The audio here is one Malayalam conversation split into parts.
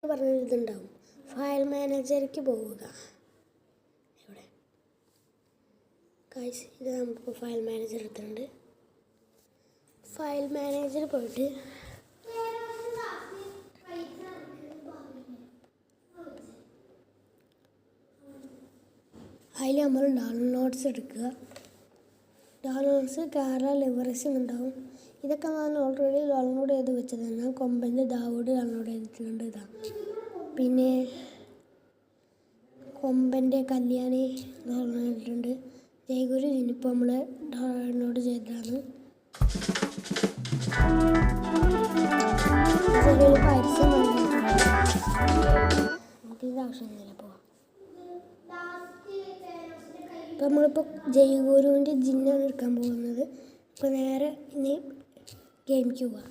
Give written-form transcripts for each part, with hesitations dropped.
പറഞ്ഞിട്ടുണ്ടാവും. ഫയൽ മാനേജർക്ക് പോവുക. ഇവിടെ ഗൈസ്, ഇത് നമുക്ക് ഫയൽ മാനേജർ എടുത്തിട്ടുണ്ട്. ഫയൽ മാനേജർ പോയിട്ട് അതിൽ നമ്മൾ ഡൗൺലോഡ്സ് എടുക്കുക. ഡൗൺലോഡ്സ് കേരള ലിവറേഷൻ ഉണ്ടാവും. ഇതൊക്കെ ഞാൻ ഓൾറെഡി ഡൗൺലോഡ് ചെയ്ത് വെച്ചതാണ്. കൊമ്പൻ്റെ ദാവൂഡ് ഡൗൺലോഡ് ചെയ്തിട്ടുണ്ട്. ഇതാ പിന്നെ കൊമ്പൻ്റെ കല്യാണി ഡൗൺലോഡ് ചെയ്തിട്ടുണ്ട്. ജയഗുരു ഇനിയിപ്പോൾ നമ്മൾ ഡൗൺലോഡ് ചെയ്തതാണ്. ചെറിയൊരു പരസ്യം നമുക്കിത് ആവശ്യമൊന്നുമില്ല. പോവാം. ഇപ്പം നമ്മളിപ്പോൾ ജയഗുരുവിൻ്റെ ജിന്നാണ് എടുക്കാൻ പോകുന്നത്. ഇപ്പോൾ നേരെ ഇനി ഗെയിമിക്ക് പോവാം.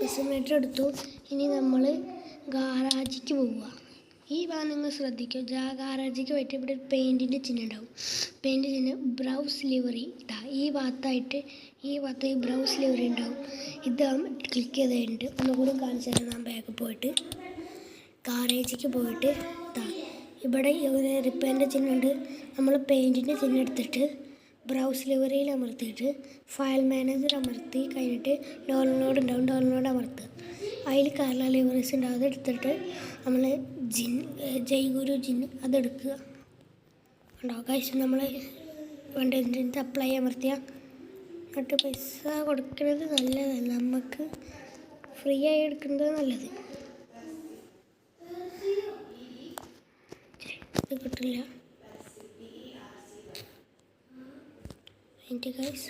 എസ്റ്റിമേറ്റർ എടുത്തു. ഇനി നമ്മൾ ഗാരാജിക്ക് പോവുക. ഈ ഭാഗം നിങ്ങൾ ശ്രദ്ധിക്കുക. ഗാരാജിക്ക് പോയിട്ട് ഇവിടെ പെയിൻറ്റിൻ്റെ ചിഹ്നം ഉണ്ടാവും. പെയിൻറ്റ് ചിഹ്നം ബ്രൗസ് ലിവറി. ഇതാ ഈ ഭാഗത്തായിട്ട് ഈ ബ്രൗസ് ലിവറി ഉണ്ടാവും. ഇതാകും ക്ലിക്ക് ചെയ്തിട്ടുണ്ട്. ഒന്നുകൂടി കാണിച്ചു തരാം. ഞാൻ ബാക്ക് പോയിട്ട് ഗാരേജിക്ക് പോയിട്ട് ഇതാ ഇവിടെ റിപ്പയറിൻ്റെ ചിഹ്നം ഉണ്ട്. നമ്മൾ പെയിൻറ്റിൻ്റെ ചിഹ്നം എടുത്തിട്ട് ബ്രൗസ് ലിവറിയിൽ അമർത്തിയിട്ട് ഫയൽ മാനേജർ അമർത്തി കഴിഞ്ഞിട്ട് ഡൗൺലോഡ് ഉണ്ടാവും. ഡൗൺലോഡ് അമർത്തുക. അതിൽ കേരള ലിവറീസ് ഉണ്ടാവും. അതെടുത്തിട്ട് നമ്മൾ ജയ്ഗുരു ജിൻ അതെടുക്കുക. ഉണ്ടാവും കഴിച്ച് നമ്മൾ വേണ്ട അപ്ലൈ അമർത്തിയാൽ എന്നിട്ട് പൈസ കൊടുക്കുന്നത് നല്ലതല്ല. നമുക്ക് ഫ്രീ ആയി എടുക്കുന്നത് നല്ലത്. ഇത് കിട്ടില്ല. എൻ്റെ guys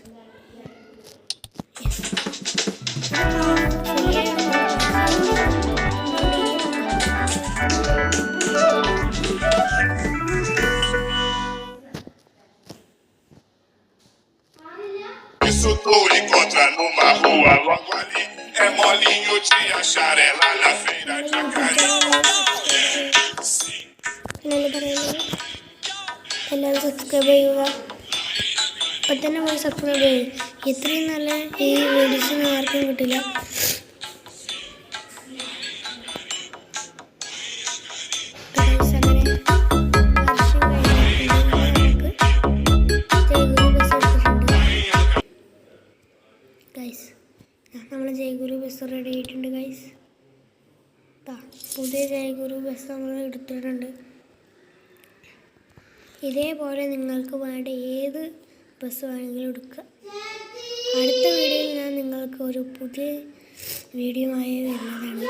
Isso tu encontra numa rua logo ali. É molinho de achar ela na feira de Acari. എല്ലാവരും സബ്സ്ക്രൈബ് ചെയ്യുക. ഇപ്പം തന്നെ പോയി സബ്സ്ക്രൈബ് ചെയ്യും. ഇത്രയും നല്ല ഈ വീഡിയോസ് ആർക്കും കിട്ടില്ല. ഗൈസ് നമ്മൾ ജയഗുരു ബസ് റെഡി ആയിട്ടുണ്ട്. ഗൈസ് പുതിയ ജയഗുരു ബസ് നമ്മൾ എടുത്തിട്ടുണ്ട്. ഇതേപോലെ നിങ്ങൾക്ക് വേണ്ട ഏത് ബസ് വേണമെങ്കിലും എടുക്കുക. അടുത്ത വീഡിയോയിൽ ഞാൻ നിങ്ങൾക്ക് ഒരു പുതിയ വീഡിയോ ആയി വരുന്നതാണ്.